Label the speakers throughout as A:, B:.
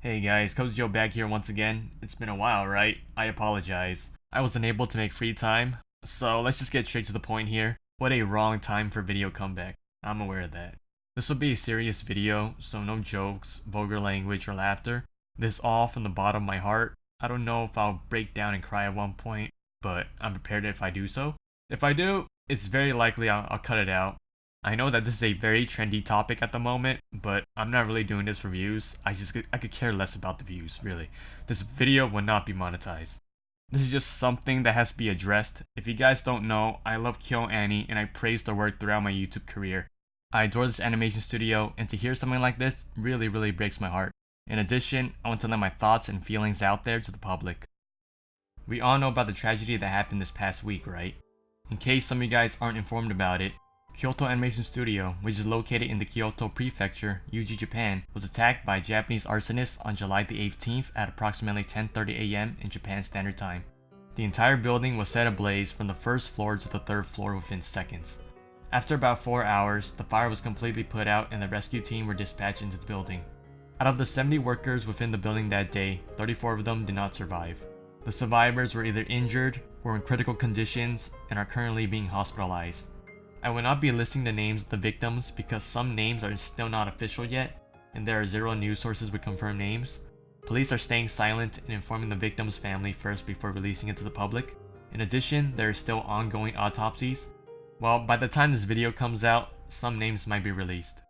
A: Hey guys, Kohzzyjo back here once again. It's been a while, right? I apologize. I was unable to make free time, so let's just get straight to the point here. What a wrong time for video comeback. I'm aware of that. This will be a serious video, so no jokes, vulgar language, or laughter. This all from the bottom of my heart. I don't know if I'll break down and cry at one point, but I'm prepared if I do so. If I do, it's very likely I'll cut it out. I know that this is a very trendy topic at the moment, but I'm not really doing this for views. I could care less about the views, really. This video will not be monetized. This is just something that has to be addressed. If you guys don't know, I love KyoAni and I praise their work throughout my YouTube career. I adore this animation studio, and to hear something like this really breaks my heart. In addition, I want to let my thoughts and feelings out there to the public. We all know about the tragedy that happened this past week, right? In case some of you guys aren't informed about it, Kyoto Animation Studio, which is located in the Kyoto Prefecture, Uji, Japan, was attacked by Japanese arsonists on July the 18th at approximately 10:30 a.m. in Japan Standard Time. The entire building was set ablaze from the first floor to the third floor within seconds. After about 4 hours, the fire was completely put out and the rescue team were dispatched into the building. Out of the 70 workers within the building that day, 34 of them did not survive. The survivors were either injured or in critical conditions and are currently being hospitalized. I will not be listing the names of the victims because some names are still not official yet, and there are zero news sources with confirmed names. Police are staying silent and informing the victim's family first before releasing it to the public. In addition, there are still ongoing autopsies. Well, by the time this video comes out, some names might be released.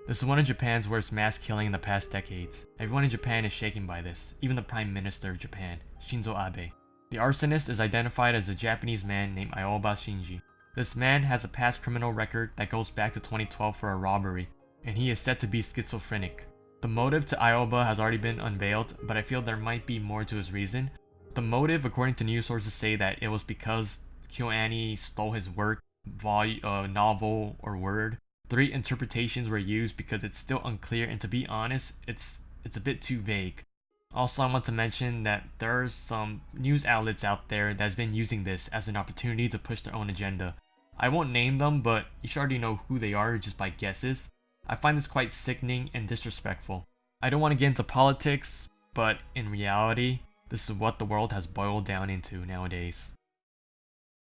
A: This is one of Japan's worst mass killing in the past decades. Everyone in Japan is shaken by this, even the Prime Minister of Japan, Shinzo Abe. The arsonist is identified as a Japanese man named Aoba Shinji. This man has a past criminal record that goes back to 2012 for a robbery, and he is said to be schizophrenic. The motive to Aoba has already been unveiled, but I feel there might be more to his reason. The motive, according to news sources, say that it was because KyoAni stole his work, novel, or word. 3 interpretations were used because it's still unclear, and to be honest, it's a bit too vague. Also, I want to mention that there are some news outlets out there that's been using this as an opportunity to push their own agenda. I won't name them, but you should already know who they are just by guesses. I find this quite sickening and disrespectful. I don't want to get into politics, but in reality, this is what the world has boiled down into nowadays.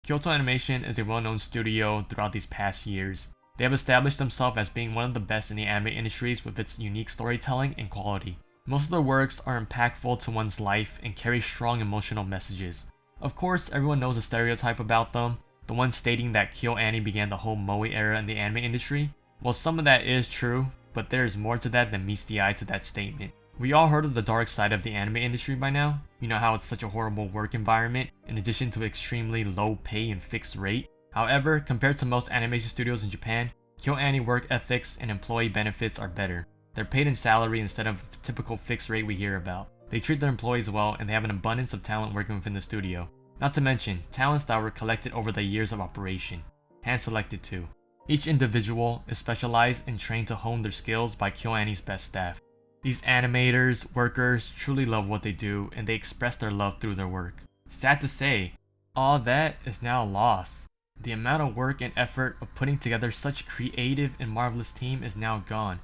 A: Kyoto Animation is a well-known studio throughout these past years. They have established themselves as being one of the best in the anime industries with its unique storytelling and quality. Most of their works are impactful to one's life and carry strong emotional messages. Of course, everyone knows a stereotype about them, the one stating that KyoAni began the whole moe era in the anime industry. Well, some of that is true, but there is more to that than meets the eye to that statement. We all heard of the dark side of the anime industry by now. You know how it's such a horrible work environment, in addition to extremely low pay and fixed rate. However, compared to most animation studios in Japan, KyoAni work ethics and employee benefits are better. They're paid in salary instead of typical fixed rate we hear about. They treat their employees well, and they have an abundance of talent working within the studio. Not to mention, talents that were collected over the years of operation. Hand-selected too. Each individual is specialized and trained to hone their skills by KyoAni's best staff. These animators, workers, truly love what they do, and they express their love through their work. Sad to say, all that is now lost. The amount of work and effort of putting together such a creative and marvelous team is now gone.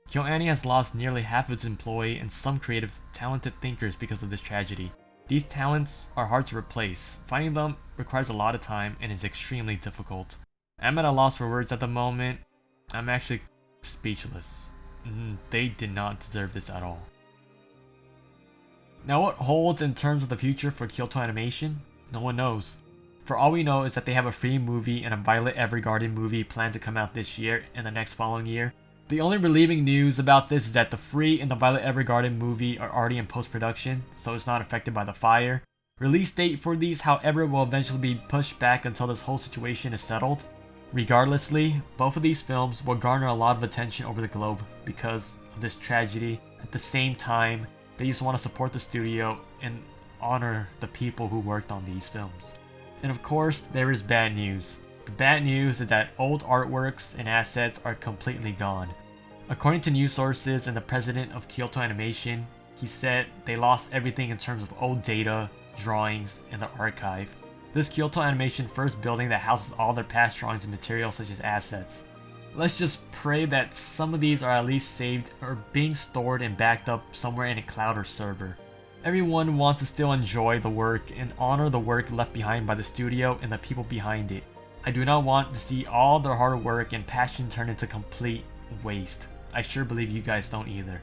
A: KyoAni has lost nearly half of its employee and some creative, talented thinkers because of this tragedy. These talents are hard to replace. Finding them requires a lot of time and is extremely difficult. I'm at a loss for words at the moment. I'm actually speechless. They did not deserve this at all. Now, what holds in terms of the future for Kyoto Animation? No one knows. For all we know is that they have a Free movie and a Violet Evergarden movie planned to come out this year and the next following year. The only relieving news about this is that the Free and the Violet Evergarden movie are already in post-production, so it's not affected by the fire. Release date for these, however, will eventually be pushed back until this whole situation is settled. Regardlessly, both of these films will garner a lot of attention over the globe because of this tragedy. At the same time, they just want to support the studio and honor the people who worked on these films. And of course, there is bad news. The bad news is that old artworks and assets are completely gone. According to news sources and the president of Kyoto Animation, he said they lost everything in terms of old data, drawings, and the archive. This Kyoto Animation first building that houses all their past drawings and materials such as assets. Let's just pray that some of these are at least saved or being stored and backed up somewhere in a cloud or server. Everyone wants to still enjoy the work and honor the work left behind by the studio and the people behind it. I do not want to see all their hard work and passion turn into complete waste. I sure believe you guys don't either.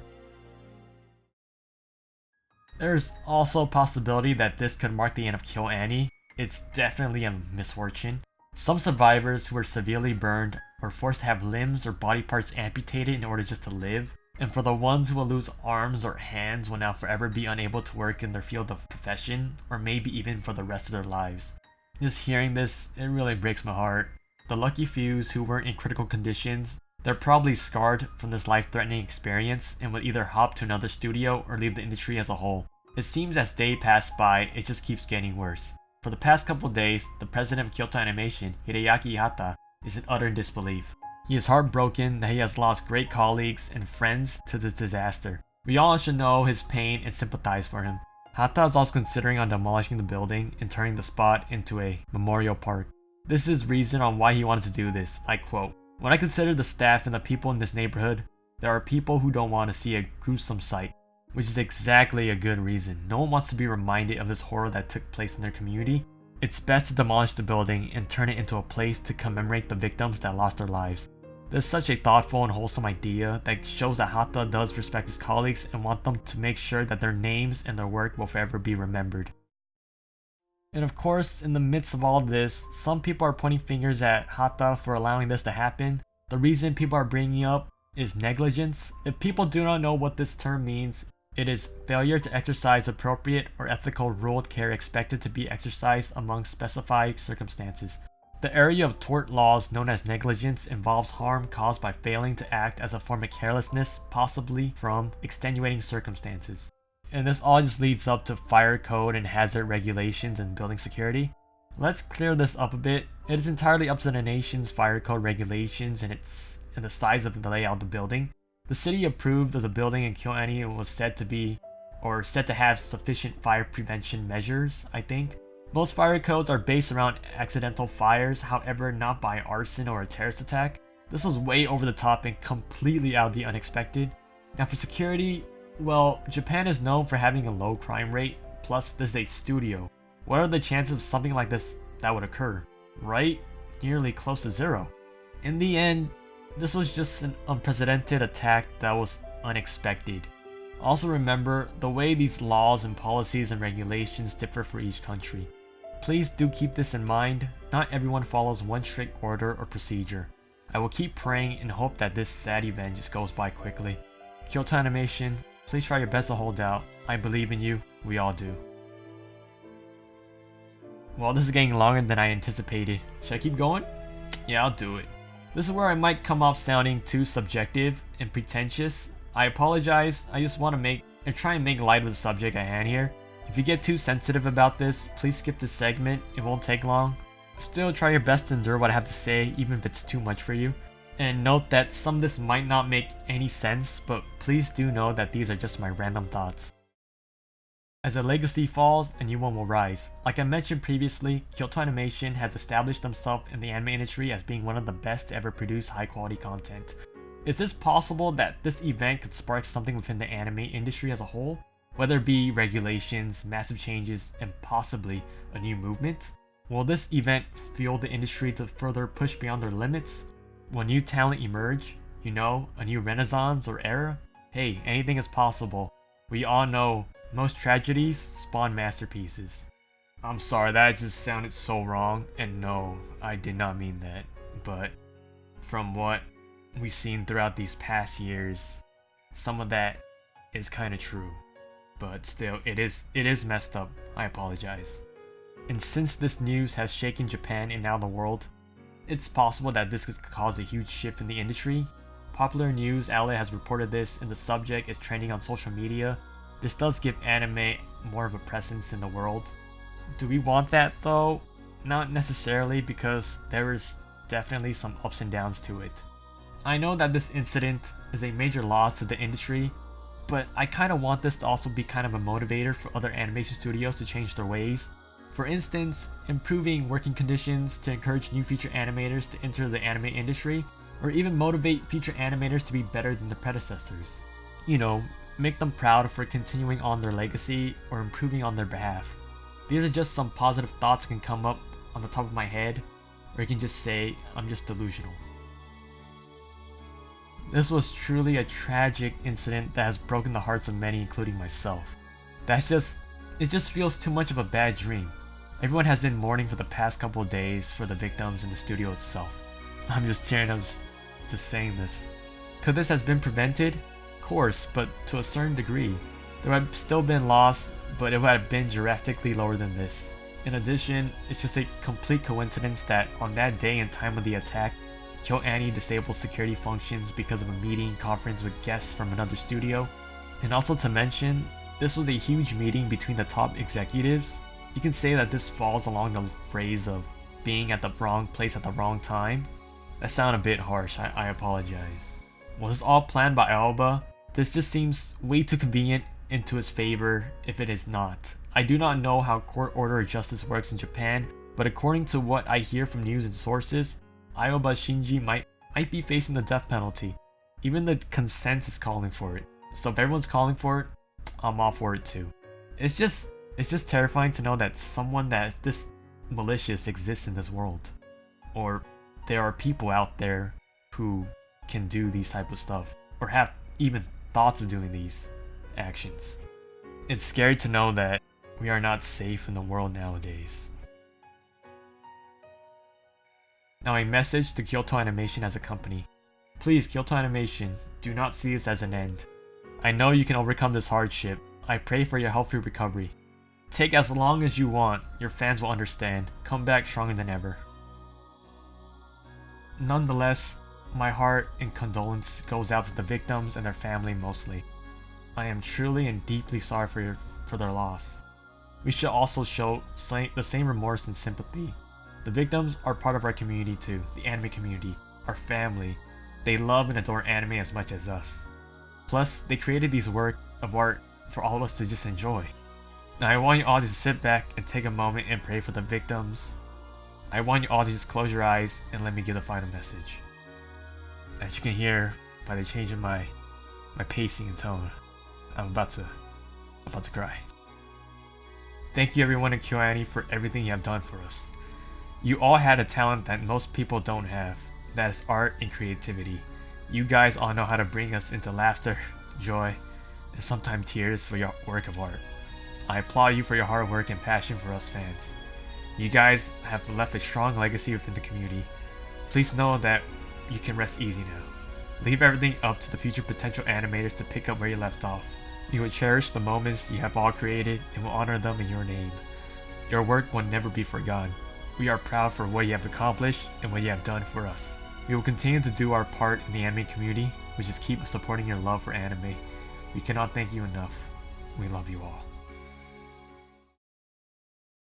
A: There's also a possibility that this could mark the end of KyoAni. It's definitely a misfortune. Some survivors who were severely burned are forced to have limbs or body parts amputated in order just to live. And for the ones who will lose arms or hands will now forever be unable to work in their field of profession, or maybe even for the rest of their lives. Just hearing this, it really breaks my heart. The lucky few who weren't in critical conditions, they're probably scarred from this life-threatening experience and would either hop to another studio or leave the industry as a whole. It seems as days pass by, it just keeps getting worse. For the past couple days, the president of Kyoto Animation, Hideaki Ihata, is in utter disbelief. He is heartbroken that he has lost great colleagues and friends to this disaster. We all should know his pain and sympathize for him. Hata is also considering on demolishing the building and turning the spot into a memorial park. This is his reason on why he wanted to do this. I quote, "When I consider the staff and the people in this neighborhood, there are people who don't want to see a gruesome sight." Which is exactly a good reason. No one wants to be reminded of this horror that took place in their community. It's best to demolish the building and turn it into a place to commemorate the victims that lost their lives. This is such a thoughtful and wholesome idea that shows that Hata does respect his colleagues and want them to make sure that their names and their work will forever be remembered. And of course, in the midst of all this, some people are pointing fingers at Hata for allowing this to happen. The reason people are bringing up is negligence. If people do not know what this term means, it is failure to exercise appropriate or ethical ruled care expected to be exercised among specified circumstances. The area of tort laws known as negligence involves harm caused by failing to act as a form of carelessness, possibly from extenuating circumstances. And this all just leads up to fire code and hazard regulations and building security. Let's clear this up a bit. It is entirely up to the nation's fire code regulations and the size of the layout of the building. The city approved of the building in KyoAni and was said to have sufficient fire prevention measures, I think. Most fire codes are based around accidental fires, however not by arson or a terrorist attack. This was way over the top and completely out of the unexpected. Now for security, well, Japan is known for having a low crime rate, plus this is a studio. What are the chances of something like this that would occur? Right? Nearly close to zero. In the end, this was just an unprecedented attack that was unexpected. Also remember, the way these laws and policies and regulations differ for each country. Please do keep this in mind, not everyone follows one strict order or procedure. I will keep praying and hope that this sad event just goes by quickly. Kyoto Animation, please try your best to hold out. I believe in you, we all do. Well, this is getting longer than I anticipated. Should I keep going? Yeah, I'll do it. This is where I might come off sounding too subjective and pretentious. I apologize, I just want to try and make light of the subject at hand here. If you get too sensitive about this, please skip this segment, it won't take long. Still try your best to endure what I have to say, even if it's too much for you. And note that some of this might not make any sense, but please do know that these are just my random thoughts. As a legacy falls, a new one will rise. Like I mentioned previously, Kyoto Animation has established themselves in the anime industry as being one of the best to ever produce high quality content. Is this possible that this event could spark something within the anime industry as a whole? Whether it be regulations, massive changes, and possibly a new movement? Will this event fuel the industry to further push beyond their limits? Will new talent emerge? You know, a new renaissance or era? Hey, anything is possible. We all know most tragedies spawn masterpieces. I'm sorry, that just sounded so wrong, and no, I did not mean that. But from what we've seen throughout these past years, some of that is kind of true. But still, it is messed up. I apologize. And since this news has shaken Japan and now the world, it's possible that this could cause a huge shift in the industry. Popular news outlet has reported this, and the subject is trending on social media. This does give anime more of a presence in the world. Do we want that though? Not necessarily, because there is definitely some ups and downs to it. I know that this incident is a major loss to the industry, but I kind of want this to also be kind of a motivator for other animation studios to change their ways. For instance, improving working conditions to encourage new future animators to enter the anime industry, or even motivate future animators to be better than their predecessors. You know, make them proud for continuing on their legacy or improving on their behalf. These are just some positive thoughts that can come up on the top of my head, or you can just say I'm just delusional. This was truly a tragic incident that has broken the hearts of many, including myself. It just feels too much of a bad dream. Everyone has been mourning for the past couple of days for the victims in the studio itself. I'm just tearing up just saying this. Could this have been prevented? Of course, but to a certain degree. There would have still been loss, but it would have been drastically lower than this. In addition, it's just a complete coincidence that on that day and time of the attack, KyoAni disabled security functions because of a meeting conference with guests from another studio. And also to mention, this was a huge meeting between the top executives. You can say that this falls along the phrase of being at the wrong place at the wrong time. That sounded a bit harsh, I apologize. Was this all planned by Aoba? This just seems way too convenient into his favor if it is not. I do not know how court order of justice works in Japan, but according to what I hear from news and sources, Aoba Shinji might be facing the death penalty. Even the consensus is calling for it. So if everyone's calling for it, I'm all for it too. It's just terrifying to know that someone that this malicious exists in this world. Or there are people out there who can do these type of stuff. Or have even thoughts of doing these actions. It's scary to know that we are not safe in the world nowadays. Now a message to Kyoto Animation as a company. Please, Kyoto Animation, do not see this as an end. I know you can overcome this hardship. I pray for your healthy recovery. Take as long as you want, your fans will understand. Come back stronger than ever. Nonetheless, my heart and condolence goes out to the victims and their family mostly. I am truly and deeply sorry for their loss. We should also show the same remorse and sympathy. The victims are part of our community too, the anime community, our family. They love and adore anime as much as us. Plus, they created these work of art for all of us to just enjoy. Now I want you all to just sit back and take a moment and pray for the victims. I want you all to just close your eyes and let me give the final message. As you can hear by the change in my pacing and tone, I'm about to cry. Thank you everyone in KyoAni for everything you have done for us. You all had a talent that most people don't have. That is art and creativity. You guys all know how to bring us into laughter, joy, and sometimes tears for your work of art. I applaud you for your hard work and passion for us fans. You guys have left a strong legacy within the community. Please know that you can rest easy now. Leave everything up to the future potential animators to pick up where you left off. You will cherish the moments you have all created and will honor them in your name. Your work will never be forgotten. We are proud for what you have accomplished and what you have done for us. We will continue to do our part in the anime community, which is keep supporting your love for anime. We cannot thank you enough. We love you all.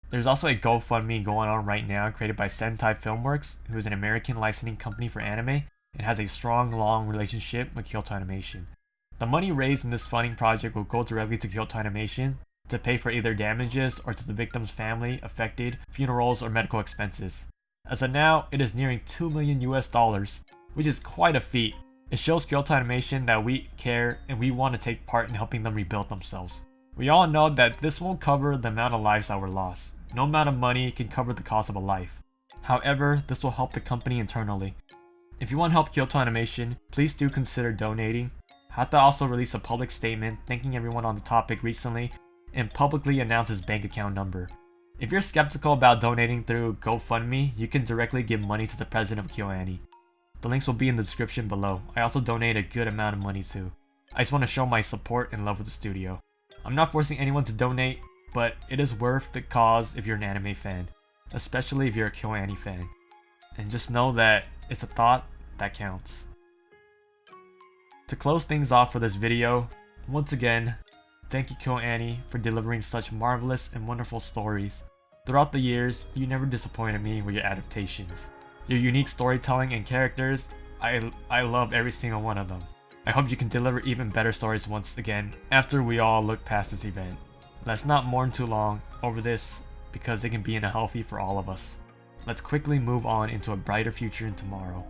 A: There's also a GoFundMe going on right now created by Sentai Filmworks, who is an American licensing company for anime and has a strong, long relationship with Kyoto Animation. The money raised in this funding project will go directly to Kyoto Animation to pay for either damages or to the victim's family affected, funerals, or medical expenses. As of now, it is nearing $2 million US, which is quite a feat. It shows Kyoto Animation that we care and we want to take part in helping them rebuild themselves. We all know that this won't cover the amount of lives that were lost. No amount of money can cover the cost of a life. However, this will help the company internally. If you want to help Kyoto Animation, please do consider donating. Hata also released a public statement thanking everyone on the topic recently and publicly announced his bank account number. If you're skeptical about donating through GoFundMe, you can directly give money to the president of KyoAni. The links will be in the description below. I also donate a good amount of money too. I just want to show my support and love with the studio. I'm not forcing anyone to donate, but it is worth the cause if you're an anime fan, especially if you're a KyoAni fan. And just know that it's a thought that counts. To close things off for this video, once again, thank you KyoAni for delivering such marvelous and wonderful stories. Throughout the years, you never disappointed me with your adaptations. Your unique storytelling and characters, I love every single one of them. I hope you can deliver even better stories once again after we all look past this event. Let's not mourn too long over this because it can be unhealthy for all of us. Let's quickly move on into a brighter future in tomorrow.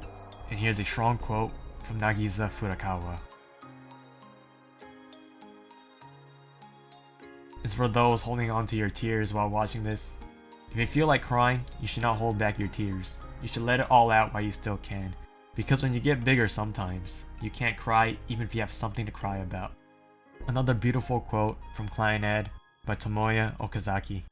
A: And here's a strong quote from Nagisa Furukawa. It's for those holding on to your tears while watching this. If you feel like crying, you should not hold back your tears. You should let it all out while you still can. Because when you get bigger sometimes, you can't cry even if you have something to cry about. Another beautiful quote from KyoAni by Tomoya Okazaki.